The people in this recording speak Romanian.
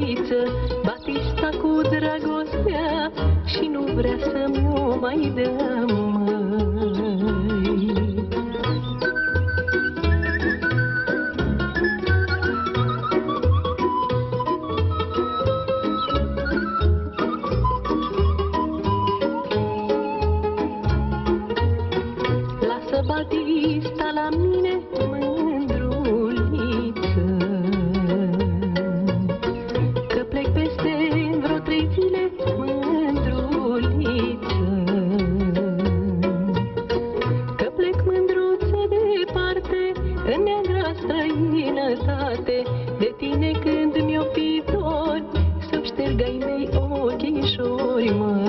mândruliță, Batista cu dragostea și nu vrea să mi-o mai dea, măi. Lasă Batista la mine, mândruliță, că plec peste vreo 3 zile, mândruliță, că plec mândruță departe, în neagra străinătate, de tine când mi-o fi dor, să-mi șterg ai mei ochișori, măi.